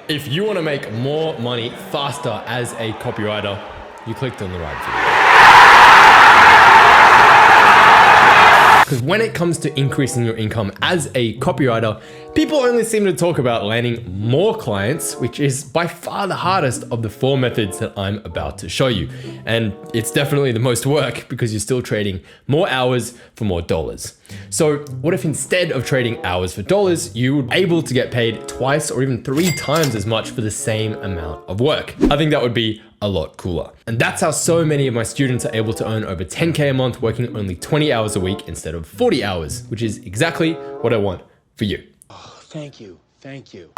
If you want to make more money faster as a copywriter, you clicked on the right video. Because when it comes to increasing your income as a copywriter, people only seem to talk about landing more clients, which is by far the hardest of the 4 methods that I'm about to show you. And it's definitely the most work because you're still trading more hours for more dollars. So what if instead of trading hours for dollars, you were able to get paid twice or even 3 times as much for the same amount of work? I think that would be a lot cooler. And that's how so many of my students are able to earn over 10K a month working only 20 hours a week instead of 40 hours, which is exactly what I want for you. Oh, thank you. Thank you.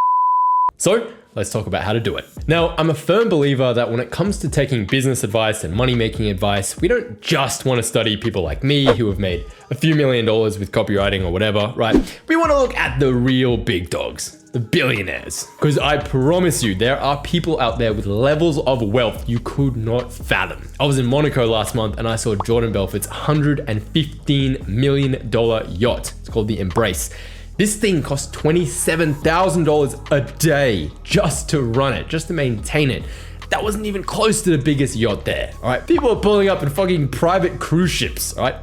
So let's talk about how to do it. Now, I'm a firm believer that when it comes to taking business advice and money-making advice, we don't just want to study people like me who have made a few $1 million with copywriting or whatever, right? We want to look at the real big dogs, the billionaires. Because I promise you, there are people out there with levels of wealth you could not fathom. I was in Monaco last month and I saw Jordan Belfort's $115 million yacht. It's called the Embrace. This thing costs $27,000 a day just to run it, just to maintain it. That wasn't even close to the biggest yacht there, all right? People are pulling up in fucking private cruise ships, all right?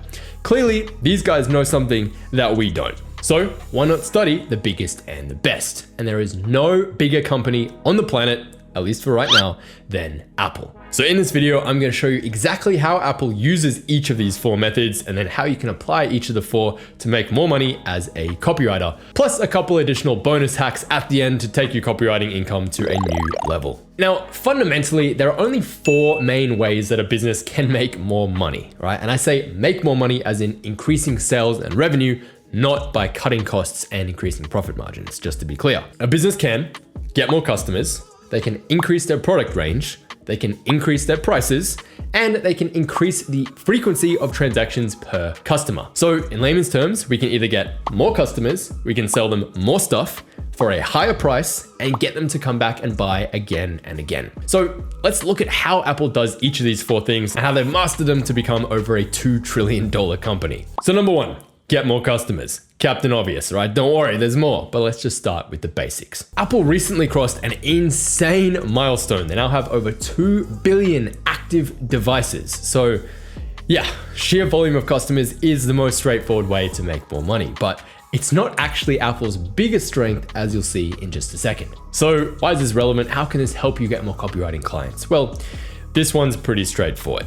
Clearly, these guys know something that we don't. So why not study the biggest and the best? And there is no bigger company on the planet, at least for right now, than Apple. So in this video, I'm going to show you exactly how Apple uses each of these 4 methods and then how you can apply each of the 4 to make more money as a copywriter, plus a couple additional bonus hacks at the end to take your copywriting income to a new level. Now, fundamentally, there are only 4 main ways that a business can make more money, right? And I say make more money as in increasing sales and revenue, not by cutting costs and increasing profit margins, just to be clear. A business can get more customers, they can increase their product range, they can increase their prices, and they can increase the frequency of transactions per customer. So in layman's terms, we can either get more customers, we can sell them more stuff for a higher price and get them to come back and buy again and again. So let's look at how Apple does each of these 4 things and how they've mastered them to become over a $2 trillion company. So number 1, get more customers. Captain Obvious, right? Don't worry, there's more, but let's just start with the basics. Apple recently crossed an insane milestone. They now have over 2 billion active devices. So yeah, sheer volume of customers is the most straightforward way to make more money, but it's not actually Apple's biggest strength, as you'll see in just a second. So why is this relevant? How can this help you get more copywriting clients? Well, this one's pretty straightforward.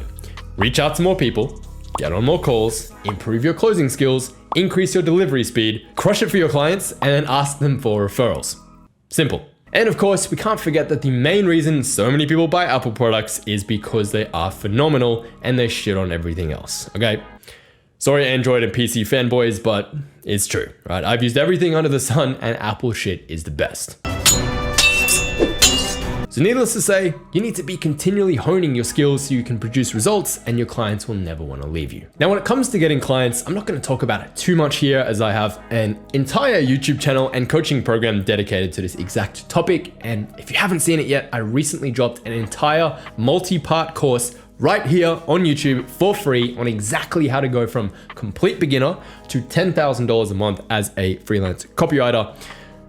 Reach out to more people, get on more calls, improve your closing skills, increase your delivery speed, crush it for your clients, and then ask them for referrals. Simple. And of course, we can't forget that the main reason so many people buy Apple products is because they are phenomenal and they shit on everything else, okay? Sorry, Android and PC fanboys, but it's true, right? I've used everything under the sun and Apple shit is the best. So needless to say, you need to be continually honing your skills so you can produce results and your clients will never want to leave you. Now, when it comes to getting clients, I'm not going to talk about it too much here as I have an entire YouTube channel and coaching program dedicated to this exact topic. And if you haven't seen it yet, I recently dropped an entire multi-part course right here on YouTube for free on exactly how to go from complete beginner to $10,000 a month as a freelance copywriter,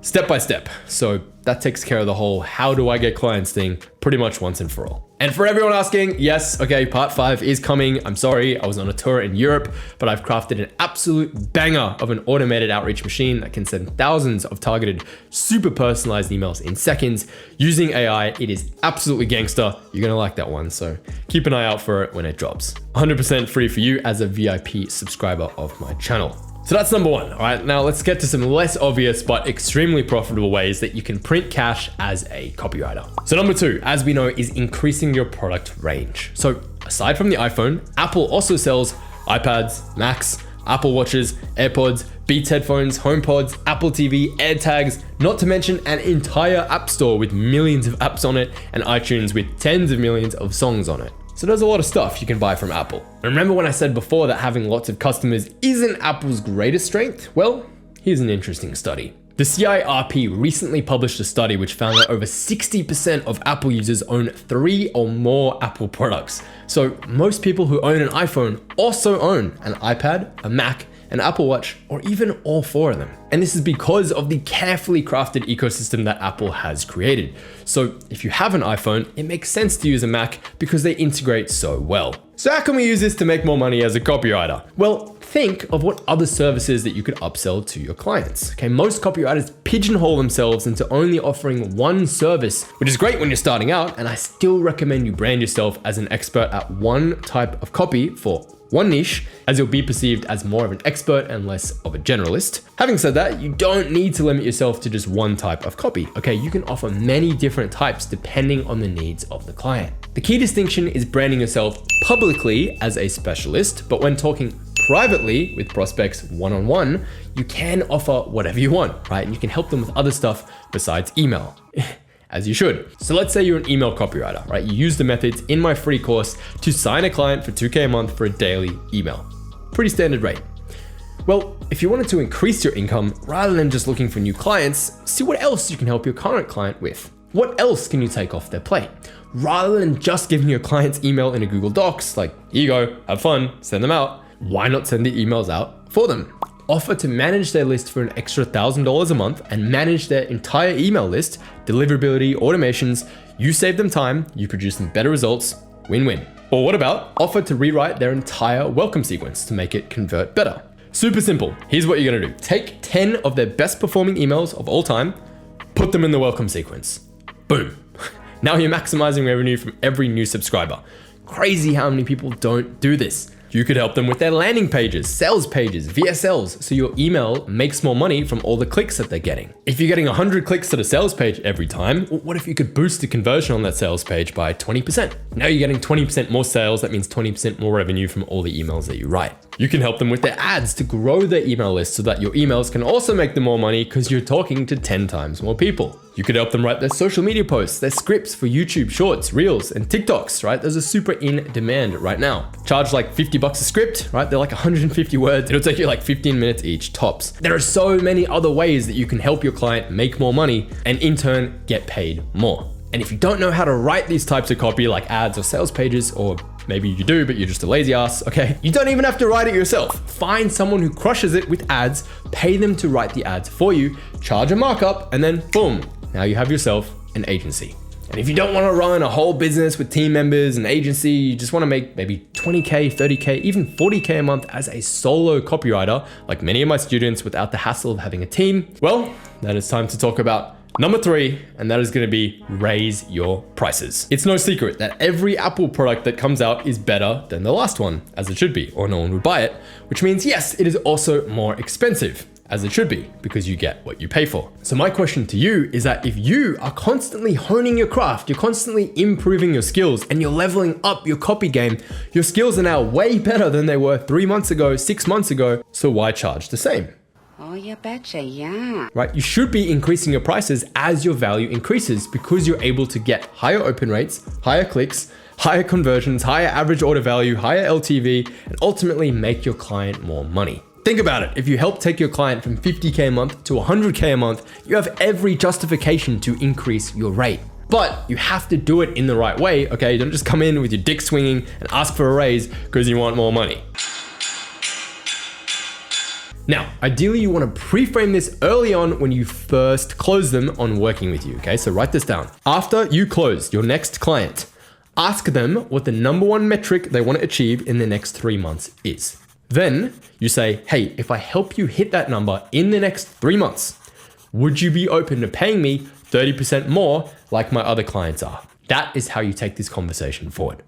step by step. So that takes care of the whole how do I get clients thing pretty much once and for all. And for everyone asking, yes, okay, part 5 is coming. I'm sorry, I was on a tour in Europe, but I've crafted an absolute banger of an automated outreach machine that can send thousands of targeted, super personalized emails in seconds using AI. It is absolutely gangster. You're gonna like that one, so keep an eye out for it when it drops. 100% free for you as a VIP subscriber of my channel. So that's number 1, all right? Now let's get to some less obvious but extremely profitable ways that you can print cash as a copywriter. So number 2, as we know, is increasing your product range. So aside from the iPhone, Apple also sells iPads, Macs, Apple Watches, AirPods, Beats headphones, HomePods, Apple TV, AirTags, not to mention an entire app store with millions of apps on it and iTunes with tens of millions of songs on it. So there's a lot of stuff you can buy from Apple. And remember when I said before that having lots of customers isn't Apple's greatest strength? Well, here's an interesting study. The CIRP recently published a study which found that over 60% of Apple users own 3 or more Apple products. So most people who own an iPhone also own an iPad, a Mac, an Apple Watch, or even all four of them. And this is because of the carefully crafted ecosystem that Apple has created. So if you have an iPhone, it makes sense to use a Mac because they integrate so well. So how can we use this to make more money as a copywriter? Well, think of what other services that you could upsell to your clients. Okay, most copywriters pigeonhole themselves into only offering one service, which is great when you're starting out, and I still recommend you brand yourself as an expert at one type of copy for one niche, as you'll be perceived as more of an expert and less of a generalist. Having said that, you don't need to limit yourself to just one type of copy, okay? You can offer many different types depending on the needs of the client. The key distinction is branding yourself publicly as a specialist, but when talking privately with prospects one-on-one, you can offer whatever you want, right? And you can help them with other stuff besides email. As you should. So let's say you're an email copywriter, right? You use the methods in my free course to sign a client for $2K a month for a daily email. Pretty standard rate. Well, if you wanted to increase your income rather than just looking for new clients, see what else you can help your current client with. What else can you take off their plate? Rather than just giving your clients email in a Google Docs, like, here you go, have fun, send them out. Why not send the emails out for them? Offer to manage their list for an extra $1,000 a month and manage their entire email list, deliverability, automations. You save them time, you produce them better results, win-win. Or what about offer to rewrite their entire welcome sequence to make it convert better? Super simple. Here's what you're gonna do. Take 10 of their best performing emails of all time, put them in the welcome sequence. Boom. Now you're maximizing revenue from every new subscriber. Crazy how many people don't do this. You could help them with their landing pages, sales pages, VSLs, so your email makes more money from all the clicks that they're getting. If you're getting 100 clicks to the sales page every time, what if you could boost the conversion on that sales page by 20%? Now you're getting 20% more sales, that means 20% more revenue from all the emails that you write. You can help them with their ads to grow their email list so that your emails can also make them more money because you're talking to 10 times more people. You could help them write their social media posts, their scripts for YouTube Shorts, Reels, and TikToks, right? Those are super in demand right now. Charge like $50 a script, right? They're like 150 words. It'll take you like 15 minutes each tops. There are so many other ways that you can help your client make more money and in turn get paid more. And if you don't know how to write these types of copy like ads or sales pages, or maybe you do, but you're just a lazy ass, okay? You don't even have to write it yourself. Find someone who crushes it with ads, pay them to write the ads for you, charge a markup, and then boom, now you have yourself an agency. And if you don't want to run a whole business with team members and agency, you just want to make maybe 20K, 30K, even 40K a month as a solo copywriter, like many of my students without the hassle of having a team, well, then it's time to talk about number 3, and that is going to be raise your prices. It's no secret that every Apple product that comes out is better than the last one, as it should be, or no one would buy it, which means yes, it is also more expensive, as it should be, because you get what you pay for. So my question to you is that if you are constantly honing your craft, you're constantly improving your skills, and you're leveling up your copy game, your skills are now way better than they were 3 months ago, 6 months ago, so why charge the same? Oh, you betcha, yeah. Right? You should be increasing your prices as your value increases because you're able to get higher open rates, higher clicks, higher conversions, higher average order value, higher LTV, and ultimately make your client more money. Think about it. If you help take your client from 50K a month to 100K a month, you have every justification to increase your rate. But you have to do it in the right way, okay? Don't just come in with your dick swinging and ask for a raise because you want more money. Now, ideally you want to pre-frame this early on when you first close them on working with you, okay? So write this down. After you close your next client, ask them what the number one metric they want to achieve in the next 3 months is. Then you say, hey, if I help you hit that number in the next 3 months, would you be open to paying me 30% more like my other clients are? That is how you take this conversation forward.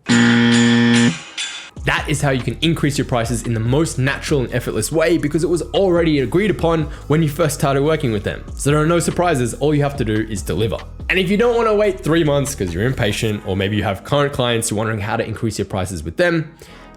That is how you can increase your prices in the most natural and effortless way because it was already agreed upon when you first started working with them. So there are no surprises, all you have to do is deliver. And if you don't want to wait 3 months because you're impatient, or maybe you have current clients, you're wondering how to increase your prices with them,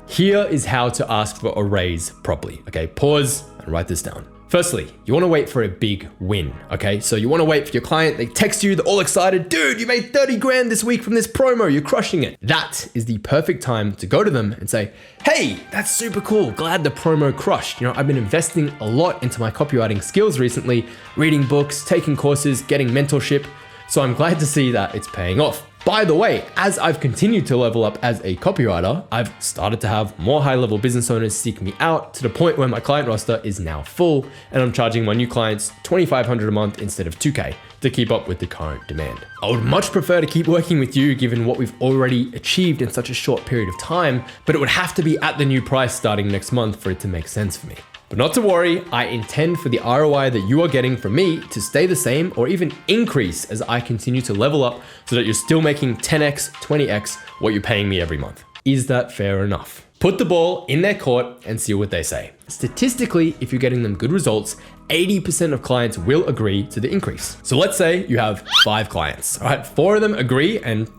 here is how to ask for a raise properly. Okay, pause and write this down. Firstly, you want to wait for a big win, okay? So you want to wait for your client, they text you, they're all excited, dude, you made 30 grand this week from this promo, you're crushing it. That is the perfect time to go to them and say, hey, that's super cool, glad the promo crushed. You know, I've been investing a lot into my copywriting skills recently, reading books, taking courses, getting mentorship, so I'm glad to see that it's paying off. By the way, as I've continued to level up as a copywriter, I've started to have more high-level business owners seek me out to the point where my client roster is now full, and I'm charging my new clients $2,500 a month instead of $2K to keep up with the current demand. I would much prefer to keep working with you given what we've already achieved in such a short period of time, but it would have to be at the new price starting next month for it to make sense for me. But not to worry, I intend for the ROI that you are getting from me to stay the same or even increase as I continue to level up so that you're still making 10x, 20x what you're paying me every month. Is that fair enough? Put the ball in their court and see what they say. Statistically, if you're getting them good results, 80% of clients will agree to the increase. So let's say you have 5 clients, all right? 4 of them agree, and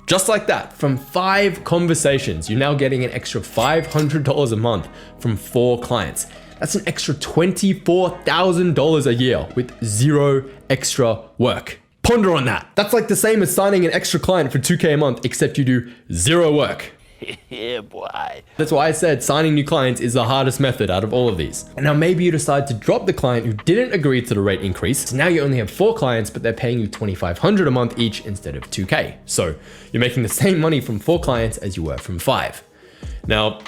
just like that, from 5 conversations, you're now getting an extra $500 a month from 4 clients. That's an extra $24,000 a year with 0 extra work. Ponder on that. That's like the same as signing an extra client for $2K a month, except you do 0 work. Yeah, boy. That's why I said signing new clients is the hardest method out of all of these. And now maybe you decide to drop the client who didn't agree to the rate increase. So now you only have 4 clients, but they're paying you $2,500 a month each instead of $2K. So you're making the same money from 4 clients as you were from 5. Now,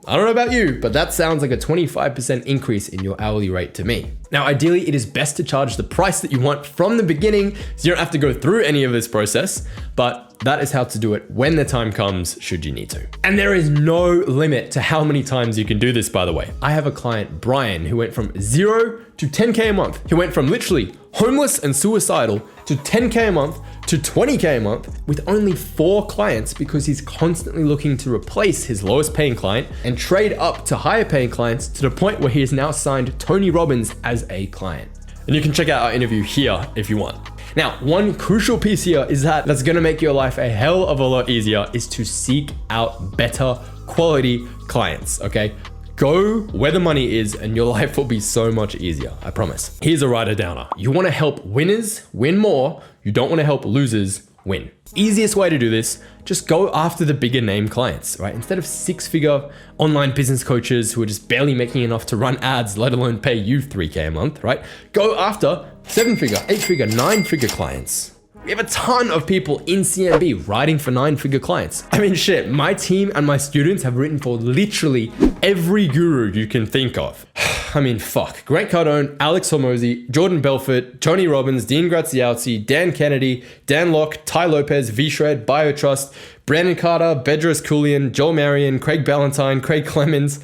I don't know about you, but that sounds like a 25% increase in your hourly rate to me. Now, ideally, it is best to charge the price that you want from the beginning so you don't have to go through any of this process, but that is how to do it when the time comes, should you need to. And there is no limit to how many times you can do this, by the way. I have a client, Brian, who went from 0 to 10K a month. He went from literally homeless and suicidal to 10K a month to 20K a month with only 4 clients because he's constantly looking to replace his lowest paying client and trade up to higher paying clients to the point where he has now signed Tony Robbins as a client. And you can check out our interview here if you want. Now, one crucial piece here is that's gonna make your life a hell of a lot easier is to seek out better quality clients, okay? Go where the money is and your life will be so much easier, I promise. Here's a writer-downer. You wanna help winners win more, you don't wanna help losers win. Easiest way to do this, just go after the bigger name clients, right? Instead of 6-figure online business coaches who are just barely making enough to run ads, let alone pay you 3K a month, right? Go after 7-figure, 8-figure, 9-figure clients. We have a ton of people in CMB writing for 9-figure clients. I mean, shit, my team and my students have written for literally every guru you can think of. I mean, fuck. Grant Cardone, Alex Hormozy, Jordan Belfort, Tony Robbins, Dean Graziosi, Dan Kennedy, Dan Locke, Ty Lopez, V-Shred, BioTrust, Brandon Carter, Bedros Keuilian, Joel Marion, Craig Ballantyne, Craig Clemens,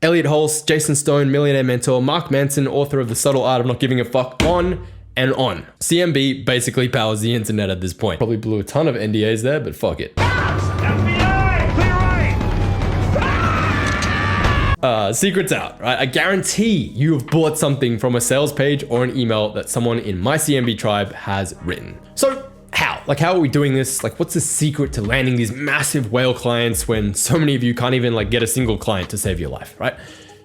Elliot Holst, Jason Stone, Millionaire Mentor, Mark Manson, author of The Subtle Art of Not Giving a Fuck, on and on. CMB basically powers the internet at this point. Probably blew a ton of NDAs there, but fuck it. FBI, clear right! Secret's out, right? I guarantee you have bought something from a sales page or an email that someone in my CMB tribe has written. So how? Like, how are we doing this? Like, what's the secret to landing these massive whale clients when so many of you can't even like get a single client to save your life, right?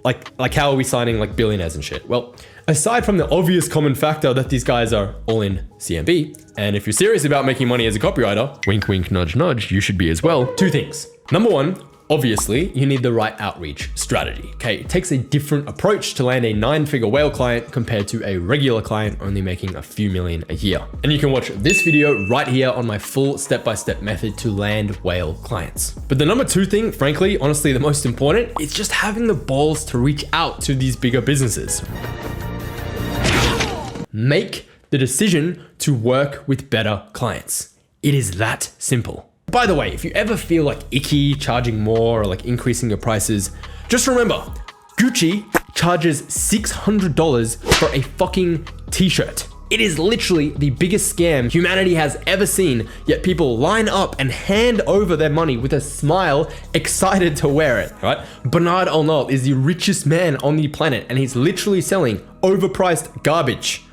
Like how are we signing like billionaires and shit? Well, aside from the obvious common factor that these guys are all in CMB, and if you're serious about making money as a copywriter, wink, wink, nudge, nudge, you should be as well. 2 things. Number 1, obviously, you need the right outreach strategy, okay? It takes a different approach to land a 9-figure whale client compared to a regular client only making a few million a year. And you can watch this video right here on my full step-by-step method to land whale clients. But the number 2 thing, frankly, honestly, the most important, is just having the balls to reach out to these bigger businesses. Make the decision to work with better clients. It is that simple. By the way, if you ever feel like icky charging more or like increasing your prices, just remember, Gucci charges $600 for a fucking t-shirt. It is literally the biggest scam humanity has ever seen, yet people line up and hand over their money with a smile, excited to wear it, right? Bernard Arnault is the richest man on the planet and he's literally selling overpriced garbage.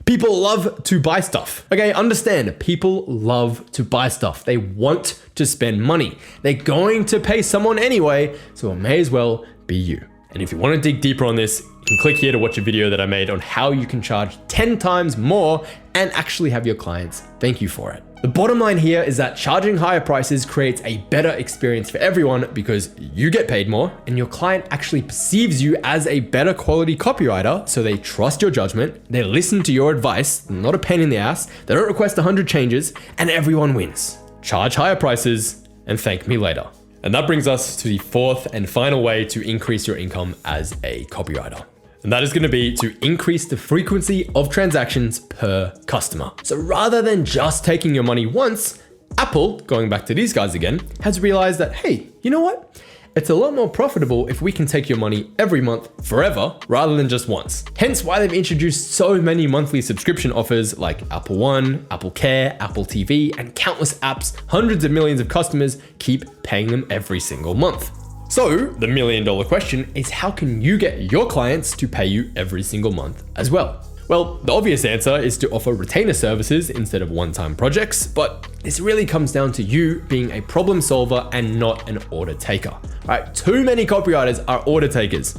People love to buy stuff. Okay, understand, people love to buy stuff. They want to spend money. They're going to pay someone anyway, so it may as well be you. And if you want to dig deeper on this, you can click here to watch a video that I made on how you can charge 10 times more and actually have your clients thank you for it. The bottom line here is that charging higher prices creates a better experience for everyone because you get paid more and your client actually perceives you as a better quality copywriter, so they trust your judgment, they listen to your advice, not a pain in the ass, they don't request 100 changes, and everyone wins. charge higher prices, and thank me later. And that brings us to the fourth and final way to increase your income as a copywriter. And that is going to be to increase the frequency of transactions per customer. So rather than just taking your money once, Apple, going back to these guys again, has realized that, hey, you know what? It's a lot more profitable if we can take your money every month forever rather than just once. Hence why they've introduced so many monthly subscription offers like Apple One, Apple Care, Apple TV, and countless apps. Hundreds of millions of customers keep paying them every single month. So the million-dollar question is, how can you get your clients to pay you every single month as well? Well, the obvious answer is to offer retainer services instead of one-time projects, but this really comes down to you being a problem solver and not an order taker. All right, too many copywriters are order takers.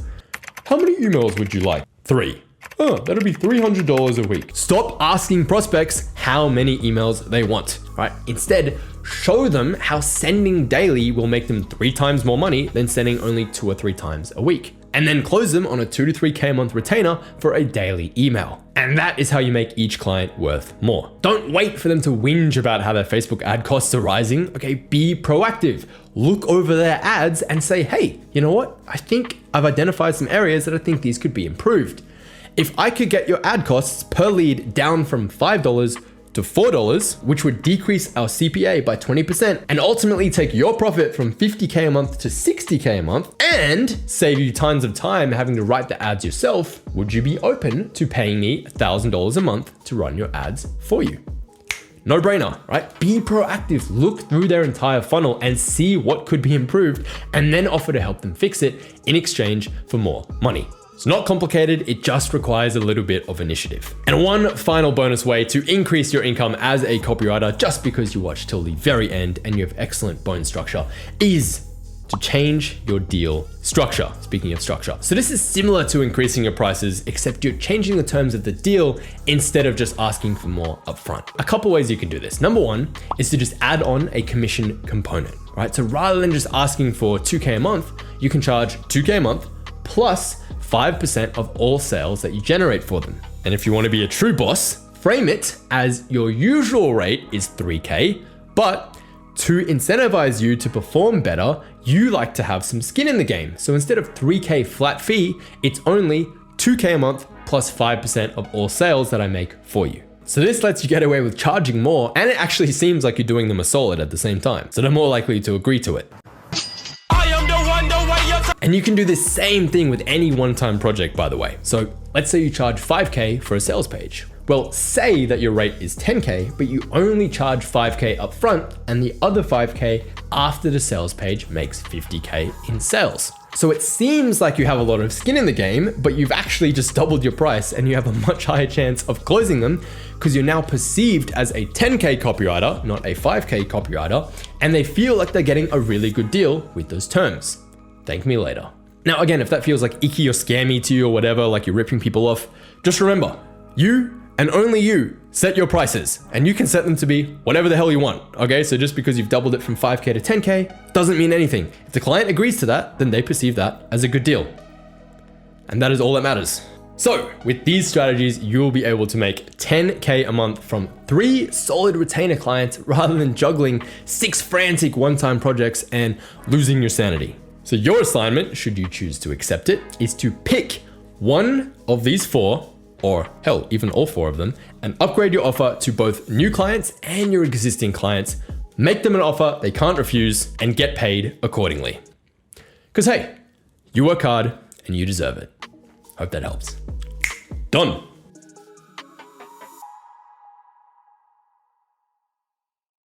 How many emails would you like? 3. Oh, that'll be $300 a week. Stop asking prospects how many emails they want, right? Instead, show them how sending daily will make them 3 times more money than sending only 2 or 3 times a week. And then close them on a 2 to 3K a month retainer for a daily email. And that is how you make each client worth more. Don't wait for them to whinge about how their Facebook ad costs are rising. Okay, be proactive. Look over their ads and say, hey, you know what? I think I've identified some areas that I think these could be improved. If I could get your ad costs per lead down from $5 to $4, which would decrease our CPA by 20% and ultimately take your profit from 50K a month to 60K a month and save you tons of time having to write the ads yourself, would you be open to paying me $1,000 a month to run your ads for you? No brainer, right? Be proactive, look through their entire funnel and see what could be improved and then offer to help them fix it in exchange for more money. It's not complicated, it just requires a little bit of initiative. And one final bonus way to increase your income as a copywriter, just because you watch till the very end and you have excellent bone structure, is to change your deal structure. Speaking of structure. So this is similar to increasing your prices, except you're changing the terms of the deal instead of just asking for more upfront. A couple ways you can do this. Number one is to just add on a commission component, right? So rather than just asking for 2K a month, you can charge 2K a month plus 5% of all sales that you generate for them. And if you want to be a true boss, frame it as your usual rate is 3K, but to incentivize you to perform better, you like to have some skin in the game. So instead of 3K flat fee, it's only 2K a month plus 5% of all sales that I make for you. So this lets you get away with charging more, and it actually seems like you're doing them a solid at the same time. So they're more likely to agree to it. And you can do the same thing with any one-time project, by the way. So let's say you charge 5K for a sales page. Well, say that your rate is 10K, but you only charge 5K upfront and the other 5K after the sales page makes 50K in sales. So it seems like you have a lot of skin in the game, but you've actually just doubled your price and you have a much higher chance of closing them because you're now perceived as a 10K copywriter, not a 5K copywriter, and they feel like they're getting a really good deal with those terms. Thank me later. Now, again, if that feels like icky or scammy to you or whatever, like you're ripping people off, just remember, you and only you set your prices, and you can set them to be whatever the hell you want, okay? So just because you've doubled it from 5K to 10K doesn't mean anything. If the client agrees to that, then they perceive that as a good deal. And that is all that matters. So with these strategies, you will be able to make 10K a month from 3 solid retainer clients rather than juggling 6 frantic one-time projects and losing your sanity. So your assignment, should you choose to accept it, is to pick one of these 4, or hell, even all 4 of them, and upgrade your offer to both new clients and your existing clients. Make them an offer they can't refuse and get paid accordingly. Because hey, you work hard and you deserve it. Hope that helps. Done.